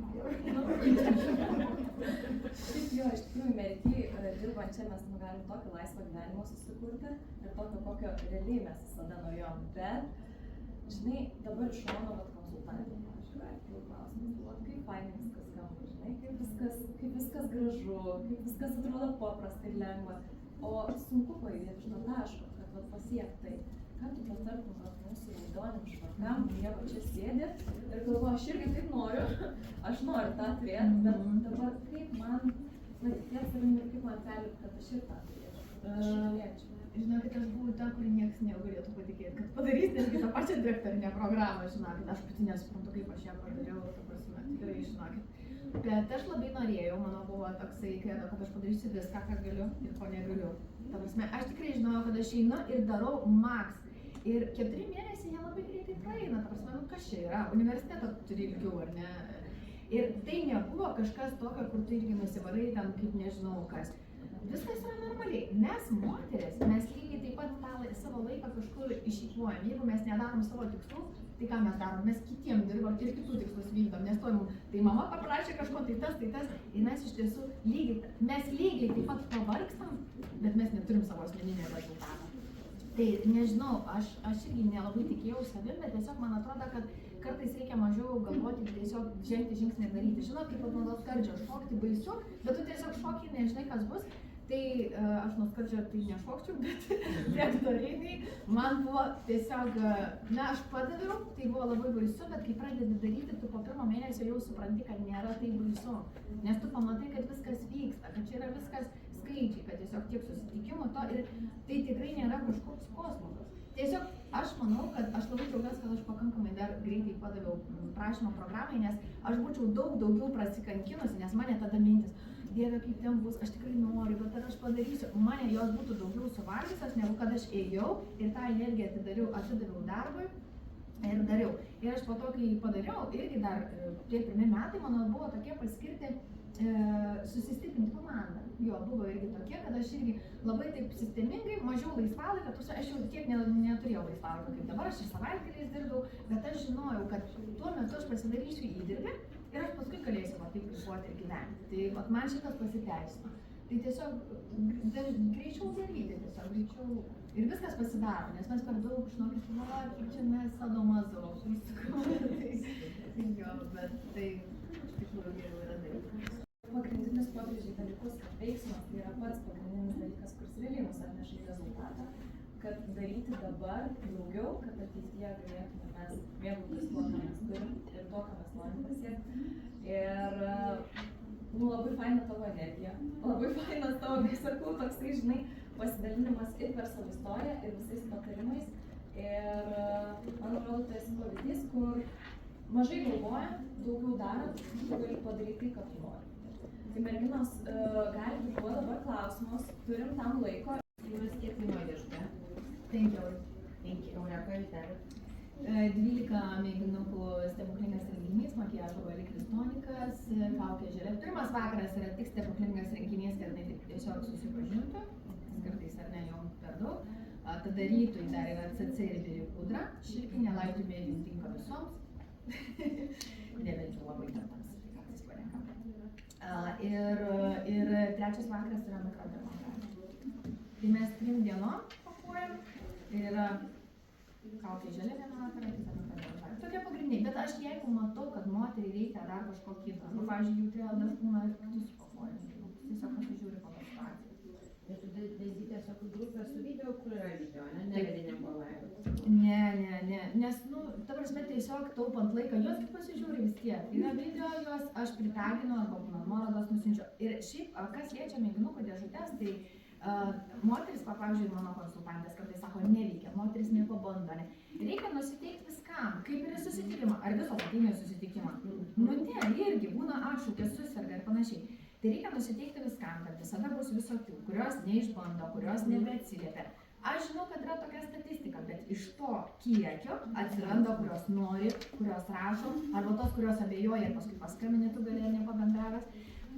Šiaip jo, iš tikrųjų, Merity dirbant čia mes galim tokį laisvą gyvenimą susikurti ir tokio, kokio realiai mes visada norėjom. Bet, žinai, dabar iš šono konsultantė, pavyzdžiui, gali klausimas, kaip fainai viskas skamba, žinai, kaip viskas gražu, kaip viskas atrodo paprasta ir lengva. O sunku pajudėti iš to taško, kad pasiekti tai. Ką tu patartum mūsų raudoniam švarkam, kurie va čia sėdi ir galvoju, aš irgi taip noriu, aš noriu tą turėti, bet dabar kaip man patikėti savim ir kaip man perlipti, kad aš ir tą turėčiau, kad aš norėčiau. Žinokit, aš buvau ta, kuri niekas negalėtų patikėti, kad padarys netgi tą pačią direktorinę programą, žinokit, aš pati nesuprantu, kaip aš ją padariau, ta prasme, tikrai žinokit. Bet aš labai norėjau, mano buvo toksai kredo, kad aš padarysiu viską, ką galiu ir ko negaliu. Ta prasme, aš tikrai žinojau, kad aš einu ir darau maks. Ir 4 mėnesiai jie labai greitai praeina, ta prasme, kas čia yra, universitetą turi ilgiau, ar ne? Ir tai nebuvo kažkas tokio, kur tu irgi nusivarai ten, kaip nežinau kas. Viskas yra normaliai. Mes moteris, mes lygiai taip pat tą savo laiką kažkur išeikvojam. Jeigu mes nedarom savo tikslų, tai ką mes darom? Mes kitiem dirbam ir kitų tikslus vykdom. Nes tai mama paprašė kažko, tai tas. Ir mes iš tiesų lygiai taip pat pavargstam, bet mes neturim savo asmeninio rezultato. Tai nežinau, aš irgi nelabai tikėjau savim, bet tiesiog man atrodo, kad kartais reikia mažiau galvoti ir tiesiog žengti žingsnį ir daryti. Žinot, kaip nuo skardžio šokti baisu, bet tu tiesiog šoki, nežinai kas bus. Tai aš nuo skardžio tai nešokčiau, bet direktoriniai man buvo tiesiog, aš padaviau, tai buvo labai baisu, bet kai pradedi daryti, tu po 1 mėnesio jau supranti, kad nėra tai baisu. Nes tu pamatai, kad viskas vyksta, kad čia yra viskas skaičiai, kad tiesiog tiek susitikimų to ir tai tikrai nėra kažkoks kosmosas. Tiesiog aš manau, kad aš labai džiaugiuosi, kad aš pakankamai dar greitai padaviau prašymą programai, nes aš būčiau daug daugiau prasikankinusi, nes mane tada mintis, Dieve, kaip ten bus, aš tikrai noriu, bet ar aš padarysiu, mane jos būtų daugiau suvalgysios, negu kad aš ėjau ir tą energiją atidaviau darbui ir dariau. Ir aš po to, kai padariau, irgi dar tie 1 metai mano buvo tokie paskirti susistiprinti komandą. Jo, buvo irgi tokie, kad aš irgi labai taip sistemingai, mažiau laisvalaikio, aš jau tiek neturėjau laisvalaikio kaip dabar, aš ir savaitgaliais dirbau, bet aš žinojau, kad tuo metu aš pasidarysiu įdirbį ir aš paskui galėsiu taip gyvuoti ir gyventi. Tai man šitas pasiteisino. Tai tiesiog greičiau daryti, tiesiog greičiau ir viskas pasidaro, nes mes per daug, žinokit, kaip čia mes sadomazo, jo, bet tai iš tikrųjų geriau yra daryti. Pagrindinis pabrėžiai dalykus, kad veiksmas tai yra pats pagrindinis dalykas, kuris realiai mus atneša į rezultatą, kad daryti dabar daugiau, kad ateityje galėtume mes mėgautis tuo, ką mes turim ir to, ką mes norim pasiekti. Ir labai faina tavo energija, labai fainas tavo, kaip sakau, toksai, žinai, pasidalinimas ir per savo istoriją, ir visais patarimais. Ir man atrodo, tai esi pavyzdys, kur mažai galvoja, daugiau darant, tu gali padaryti tai, ką tu nori. Tai merginos, galite užduoti dabar klausimus, turim tam laiko. Kiek kainuoja dėžutė? 5 eurų. 5 eurų, ką jūs darėt? 12 mėginukų stebuklingas renginys, makiažo valiklis tonikas, kaukė žėlė. Pirmas vakaras yra tik stebuklingas renginys, kad jinai tiesiog susipažintų, kartais ar ne jau per daug. Tada rytui dar yra CC ir biri pudra, šilkinė light medium tinka visoms. Nebent jau labai tamtams, tai kartais parenkam. Ir trečias vakaras yra mikrodermografi. Tai mes 3 dienom pakuojam ir yra kaukė žėlė vieną vakarą, kitą mikrodermografi. Tokie pagrindiniai, bet aš jeigu matau, kad moteriai reikia dar kažko kito, arba, pavyzdžiui, jautrėjo dažkūną ir kitus pakuojam, tiesiog pasižiūri pagal situaciją. Bet tu daryti tiesiog grupę su video, kur yra video, ne? Nevedinėm palaidoti. Ne, nes, ta prasme, tiesiog taupant laiką, juos kaip pasižiūri vis tiek. Yra video, juos aš pritaginu arba nuorodas nusinčiu. Ir šiaip, kas liečia mėginukų dėžutės, tai moteris, pavyzdžiui, mano konsultantės kartais sako, neveikia, moteris nepabando, ne. Reikia nusiteikti viskam, kaip ir į susitikimą, ar visos ateina į susitikimą. Ne, irgi būna atšūkės, susirga ir panašiai. Tai reikia nusiteikti viskam, kad visada bus visokių, kurios neišbando, kurios nebeatsiliepia. Aš žinau, kad yra tokia statistika, bet iš to kiekio atsiranda, kurios nori, kurios rašo, arba tos, kurios abejoja ir paskui paskambini, tu gali nepabendravęs.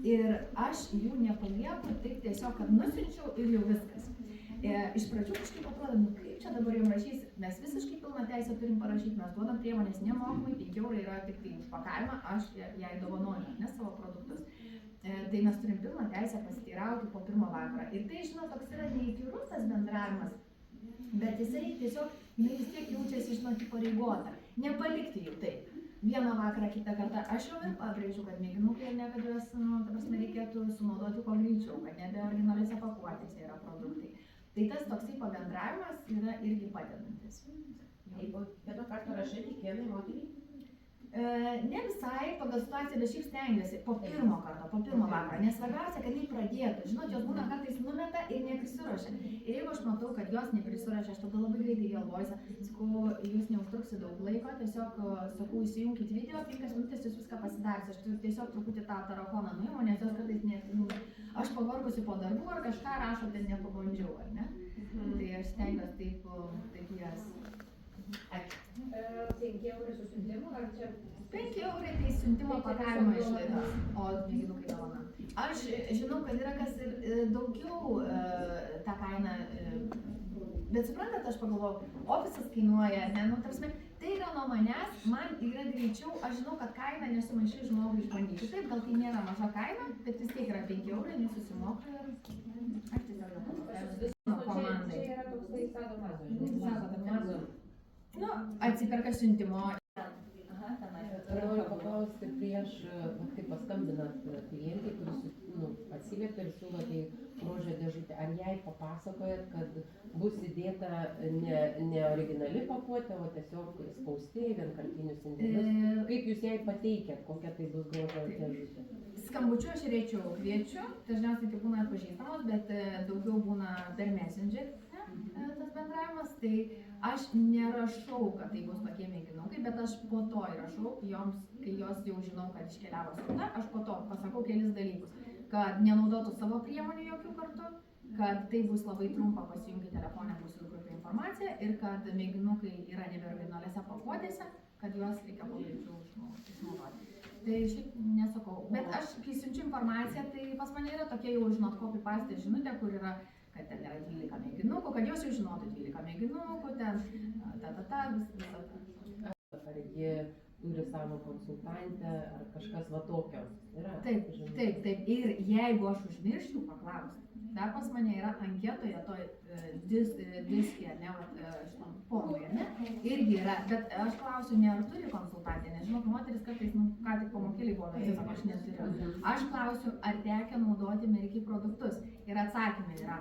Ir aš jų nepalieku, taip tiesiog, kad nusinčiau ir jau viskas. Iš pradžių kažkaip atrodo, kaip čia dabar jums rašys, mes visiškai pilną teisę turim parašyti, mes duodam priemonės nemokamai, 5 eurai yra tik tai už pakavimą, aš jai dovanoju, ne savo produktus. Tai mes turim pilną teisę pasiteirauti po pirmo vakaro. Ir tai, žinot, toks yra neįkyrus tas bendravimas, bet jisai tiesiog, jinai vis tiek jaučiasi, žinot, įpareigota. Nepalikti jų taip. Vieną vakarą, kitą kartą. Aš jau ir pabrėžiu, kad mėginukai ir niekada juos, ta prasme, reikėtų sunaudoti kuo greičiau, kad nebe originaliuose pakuotėse yra produktai. Tai tas toksai pabendravimas yra irgi padedantis. Jeigu vieno karto rašai kiekvienai moteriai? Ne visai pagal situaciją, bet šiaip stengiuosi po pirmo karto, po pirmo vakaro, nes svarbiausia, kad jį pradėtų. Žinot, jos būna kartais numeta ir neprisiruošia. Ir jeigu aš matau, kad jos neprisiruošia, aš tada labai greitai galvoju, sakau, jūs neužtruksi daug laiko, tiesiog, sakau, įsijunkit video, 5 minutės jūs viską pasidarys. Aš tiesiog truputį tą tarakoną nuimu, nes jos kartais aš pavargusi po darbų ar kažką rašo, ten nepabandžiau, ar ne? Tai aš stengiuosi taip jas. 5 eurai su siuntimu, ar čia? 5 eurai tai siuntimo pakavimo išlaidos, o mėginukai dovana. Aš žinau, kad yra kas ir daugiau tą kainą, bet suprantat, aš pagalvojau, ofisas kainuoja, ne, tarsi, tai yra nuo manęs, man yra greičiau, aš žinau, kad kaina nesumaišai žmogui išbandyti. Taip, gal tai nėra maža kaina, bet vis tiek yra 5 eurai, nesusimoka ir aš tiesiog nuo komandai. Čia yra toksai sadomazo. Atsiperka siuntimo. Noriu paklausti prieš, kai paskambinat klientai, kuris atsiliepia ir siūlote grožio dėžutę, ar jai papasakojat, kad bus įdėta ne originali pakuotė, o tiesiog spausti vienkartinius indėlius? Kaip jūs jai pateikėt, kokia tai bus grožio dėžutė? Skambučiu aš rečiau kviečiu, dažniausiai tai būna atpažįstamos, bet daugiau būna per Messenger tas bendravimas, tai aš nerašau, kad tai bus tokie mėginukai, bet aš po to įrašau joms, kai jos jau žinau, kad iškeliavo siunta, aš po to pasakau kelis dalykus, kad nenaudotų savo priemonių jokių kartu, kad tai bus labai trumpa, pasijungi telefonę, bus jų grupė informacija ir kad mėginukai yra nebe originaliuose pakuotėse, kad juos reikia pagreičiau išnaudoti. Tai šiaip nesakau, bet aš, kai siunčiu informaciją, tai pas mane yra tokia jau, žinot, copy-paste žinutė, kur yra, kad ten yra 12 mėginukų, kad jos jau žinotų 12 mėginukų, ten, visą tą. Ar jie turi savo konsultantę, ar kažkas va tokio yra? Taip. Ir jeigu aš užmirščiau paklausti, dar pas mane yra anketoje, toj diskė, ne, šitam formoje, ne, irgi yra, bet aš klausiu, ne ar turi konsultantę, nes žinok, moteris kartais, ką tik pamokėlį buvo, bet sako, aš neturiu. Aš klausiu, ar tekia naudoti Merki produktus ir atsakymai yra,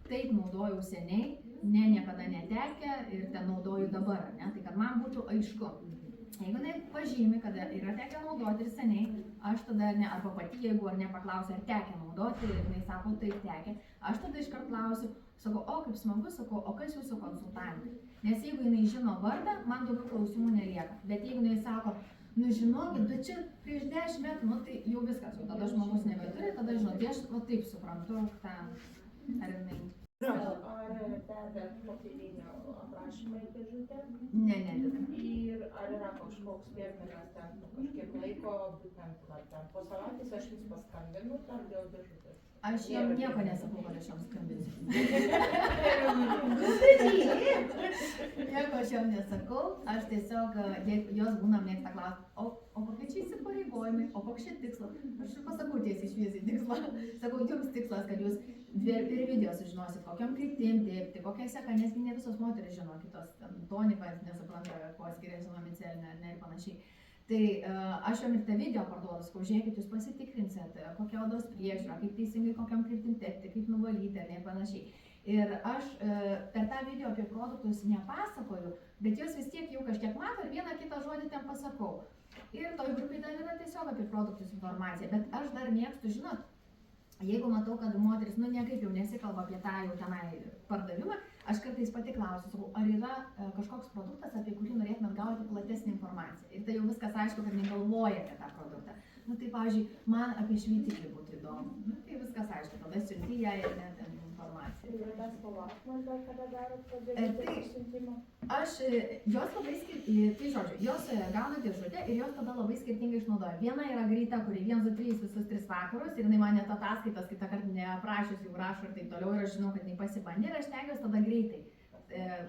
taip naudojau seniai, ne, niekada netekę ir ten naudoju dabar, ne, tai kad man būtų aišku. Jeigu jinai pažymi, kad yra tekę naudoti ir seniai, aš tada, ne, arba pati, jeigu ar nepaklausia, ar tekę naudoti, ir jinai sako, taip tekę, aš tada iškart klausiu, sakau, o kaip smagu, sakau, o kas jūsų konsultantė? Nes jeigu jinai žino vardą, man daugiau klausimų nelieka. Bet jeigu jinai sako, nu žinokit, bet čia prieš 10 metų, nu tai jau viskas, jau tada žmogus nebeturi, tada žinot, tai aš va taip suprantu, tą, ar jinai. Ar dedat popierinių aprašymą į dėžutę? Ne. Ir ar yra kažkoks terminas ten po kažkiek laiko, būtent ten po savaitės aš vis paskambinu tam dėl dėžutės? Aš jam nieko nesakau, kad aš jam skambinsiu. Nieko aš jam nesakau, aš tiesiog, jos būna mėgsta klausti, o kokie čia įsipareigojimai, o koks čia tikslas? Aš ir pasakau tiesiai šviesiai tikslą. Sakau, jums tikslas, kad jūs per video sužinosit, kokiam kryptim dirbti, kokia seka, nesgi ne visos moteris žino, kitos tonikas nesupranta, kuo skiriasi nuo micelinio, ne ir panašiai. Tai aš jom ir tą video parduodu, sakau, žiūrėkit, jūs pasitikrinsit, kokia odos priežiūra, kaip teisingai kokiam kryptim tepti, kaip nuvalyti ir panašiai. Ir aš per tą video apie produktus nepasakoju, bet jos vis tiek jau kažkiek mato ir vieną kitą žodį ten pasakau. Ir toj grupiai dar yra tiesiog apie produktus informacija, bet aš dar mėgstu, žinot, jeigu matau, kad moteris, nu niekaip jau nesikalba apie tą jau tenai pardavimą, aš kartais pati klausiu, sakau, ar yra kažkoks produktas, apie kurį norėtumėt gauti platesnį informaciją. Ir tai jau viskas aišku, kad negalvoja apie tą produktą. Nu tai, pavyzdžiui, man apie šveitiklį būtų įdomu. Nu tai viskas aišku, tada siunti ją ir net informaciją. Ir tas palaukmas, gal kada darot pradėti siuntimą? Jos labai skirtingai, tai žodžiu, jos gauna dėžutę ir jos tada labai skirtingai išnaudoja. Viena yra greita, kuri 1, 2, 3 visus 3 vakarus ir jinai man net ataskaitas kitą kartą neaprašius jau rašo ir taip toliau ir aš žinau, kad jinai pasibandė ir aš stengiuosi tada greitai.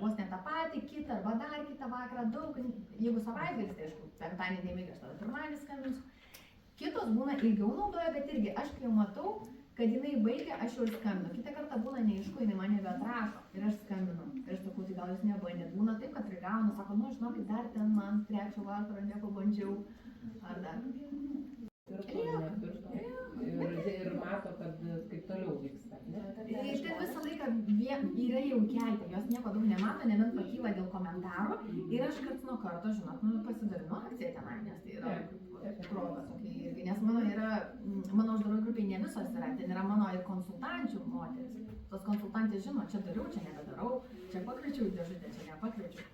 Vos ne tą patį, kitą arba dar kitą vakarą, daug, jeigu savaitgalis, tai aišku, penktadienį neveikia, aš tada pirmadienį skambinsiu. Kitos būna ilgiau naudoja, bet irgi aš kai jau matau, kad jinai baigia, aš jau ir skambinu. Kitą kartą būna neaišku, jinai man nebeatrašo ir aš skambinu. Ir aš sakau, tai gal jūs nebandėt. Būna taip, kad prigaunu, sako, nu žinokit, dar ten man 3 vakaro nepabandžiau. Ar dar. Ir mato, kad kaip toliau vyksta. Ir ten visą laiką yra jau kelti, jos nieko daug nemato, nebent pakyla dėl komentarų. Ir aš karts nuo karto, žinot, pasidalinu akciją tenai, nes tai yra proga tokia irgi. Nes mano uždaroj grupiai ne visos yra, ten yra mano ir konsultančių moteris. Tos konsultantės žino, čia dariau, čia nebedarau, čia pakviečiau į dėžutę, čia nepakviečiau.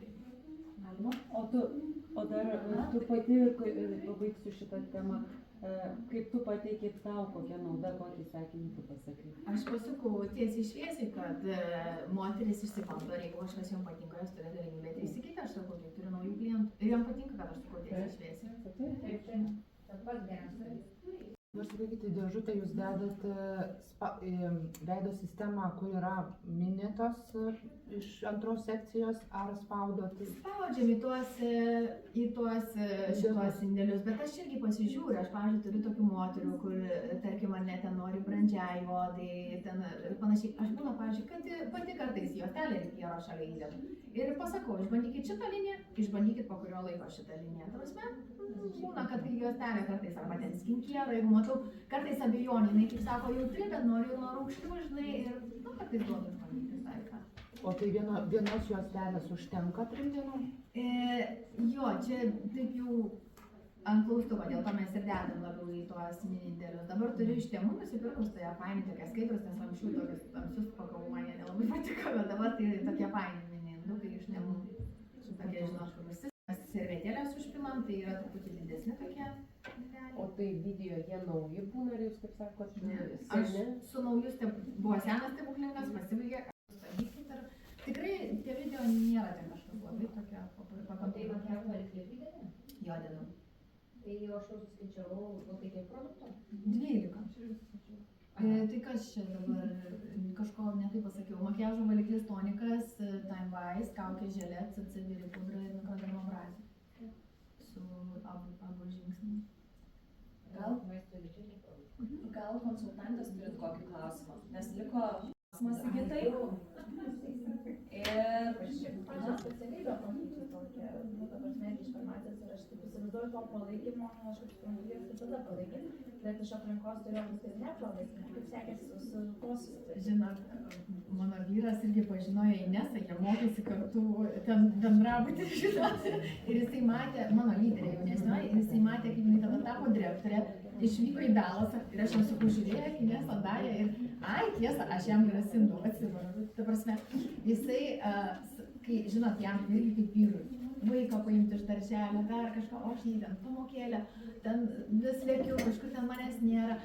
O dar tu pati, pabaigsiu šitą temą, kaip tu pateikėt tau, kokia nauda, kokį sakinį tu pasakai? Aš pasakau tiesiai šviesiai, kad moteris išsibando ir jeigu kažkas jom patinka, jos turi galimybę tai įsigyti, aš sakau, tai turiu naujų klientų. Ir jom patinka, kad aš sakau tiesiai šviesiai. Nors sakykite, dėžutę jūs dedat veido sistemą, kur yra minėtos iš antros sekcijos, ar spaudot? Spaudžiam į tuos šituos indėlius, bet aš irgi pasižiūriu, aš, pavyzdžiui, turiu tokių moterų, kur, tarkim, mane ten nori brandžiai odai, ten ir panašiai. Aš būna, pavyzdžiui, kad pati kartais juostelę ir piero šalia įdedu. Ir pasakau, išbandykit šitą liniją, išbandykit po kurio laiko šitą liniją. Ta prasme, būna, kad juostelė kartais, arba ten skincare, jeigu matau, kartais abejonių, jinai kaip sako, jautri, bet noriu nuo rūgščių, žinai, ir, kartais duodu išbandyti visai ką. O tai vienos juostelės užtenka 3 dienom? Jo, čia taip jau ant klaustuko, dėl to mes ir dedam labiau į tuos minindėlius. Dabar turiu iš Temu nusipirkus, tai faini tokie skaidrus, nes anksčiau tokius tamsius pakavau, man jie nelabai patiko, bet dabar tai tokie faini minindukai iš Temu. Tokie, žinot, kur visi. Mes servetėlės užpilam, tai yra truputį didesni tokie. O tai video jie nauji būna, ar jūs, kaip sakot, Aš su naujus, buvo senas stebuklingas, pasibaigė, sustabdykit ir tikrai tie video nėra ten kažkas labai tokie pakankamai. Jo, dedu. Tai aš jau suskaičiavau, tai kiek produktų? 12. Tai kas čia dabar, kažko netai pasakiau, makiažo valiklis tonikas, Time Wise, kaukė želė, CC vyri pudra ir mikrodermabrasė. Su abu žingsniai. Gal konsultantas turit kokį klausimą, nes liko klausimas Sigitai. Ir specialybė pamatyti tokią, ta prasme, informacijos ir aš taip įsivaizduoju to palaikymo, aš kaip suprantu, jas visada palaikyti, bet iš aplinkos turėjau būti ir nepalaikymą, kaip sekėsi su tuos. Žinot, mano vyras irgi pažinojo Inesą, jie mokėsi kartu ten bendrabuti, žinot. Ir jisai matė, mano lyderė jaunesnioji, ir jisai matė, kaip jinai tada tapo direktorė, išvyko į Dalasą ir aš jam sakau, žiūrėk, Inesa darė ir, ai, tiesa, aš jam grasindavau, atsivaru. Ta prasme, jisai, kai, žinot, jam irgi kaip vyrui, vaiką paimti iš darželio, dar kažką, o aš jį ten pamokėlę, ten vis lėkiau, kažkur ten manęs nėra.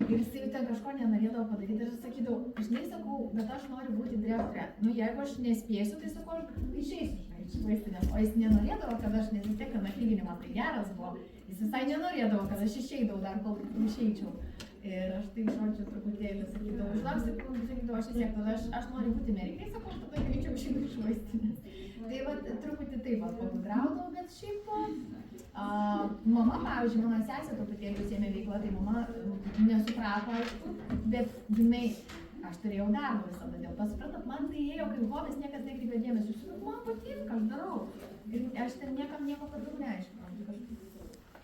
Ir jisai ten kažko nenorėdavo padaryti ir aš sakydavau, aš nesakau, bet aš noriu būti direktorė. Nu, jeigu aš nespėsiu, tai sakau, aš išeisiu iš vaistinės. O jis nenorėdavo, kad aš vis tiek, kad atlyginimas tai geras buvo. Jis visai nenorėdavo, kad aš išeidavau dar, kol išeičiau. Ir aš tai žodžiu truputėlį sakydavau, žinok, sakydavau, aš vis tiek, tada aš noriu būti mergiai, sakau, aš tada greičiau išeinu iš vaistinės. Tai va, truputį taip pat pagudraudavau, bet šiaip mama, pavyzdžiui, mano sesė truputėlį užsiėmė veiklą, tai mama nesuprato, aišku, bet jinai, aš turėjau darbą visada dėl to, suprantat, man tai ėjo kaip hobis, niekas nekreipė dėmesio, man patinka, aš darau. Ir aš ten niekam nieko per daug neaiškinau.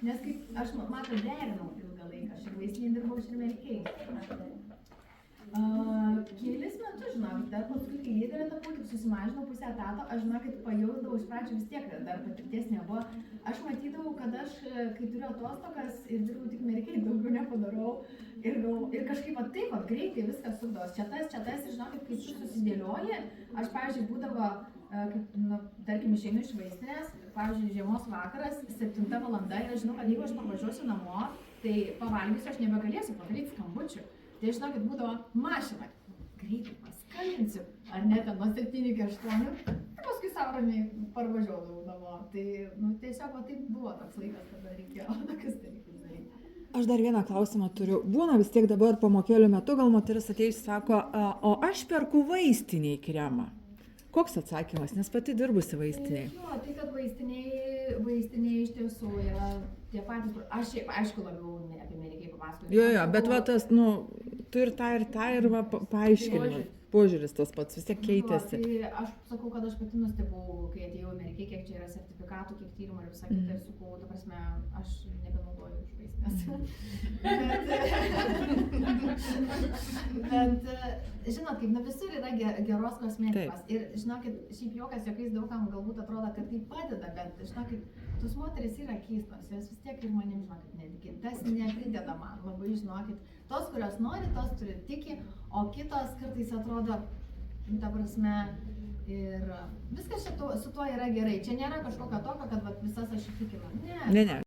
Nes kaip aš, matot, derinau ilgą laiką, aš ir vaistinėje dirbau, aš ir mergiai. Kelis metus, žinok, dar paskui, kai lyderė tapau, tik susimažinau pusę etato, aš, žinokit, pajausdavau iš pradžių vis tiek, dar patirties nebuvo. Aš matydavau, kad aš, kai turiu atostogas ir dirbau tik mergiai, daugiau nepadarau. Ir kažkaip taip, greitai viskas sukdavos. Čia tas, ir žinokit, kai susidėlioji, aš, pavyzdžiui, būdavo, kaip, tarkim, išeinu iš vaistinės, pavyzdžiui, žiemos vakaras, 7 valanda, ir aš žinau, kad jeigu aš parvažiuosiu namo, tai pavalgysiu, aš nebegalėsiu padaryti skambučių. Tai žinokit, būdavo mašina, greitai paskambinsiu, ar net nuo 7 iki 8, ir paskui savo ramiai parvažiuodavau namo. Tai, nu, tiesiog, va, taip buvo toks laikas, kada reikėjo tokius dalykus daryti. Aš dar vieną klausimą turiu. Būna vis tiek dabar pamokėlių metu, gal moteris ateis, sako, o aš perku vaistiniai kremą. Koks atsakymas, nes pati dirbusi vaistiniai? Jo, tai kad vaistiniai iš tiesų yra tie patys, aš šiaip aišku labiau apie mergiai papasakoju. Jo, bet va tas, nu, tu ir tą, ir va paaiškinimai. Požiūris tas pats, vis tiek keitėsi. Tai aš sakau, kad aš pati nustebau, kai atėjau į mergiai, kiek čia yra sertifikatų, kiek tyrimų ir visą kitą, ir sakau, ta prasme, aš nebenaudoju iš vaistinės. Bet, žinot, kaip, visur yra geros kosmetikos. Ir, žinokit, šiaip juokas jokiais daugam galbūt atrodo, kad tai padeda, bet, žinokit, tos moteris yra keistos, jos vis tiek ir manim, žinokit, netiki. Tas neprideda man, labai, žinokit, tos, kurios nori, tos turi tiki, o kitos kartais atrodo, ta prasme, ir viskas su tuo yra gerai. Čia nėra kažkokio tokio, kad visas aš įtikinu. Ne.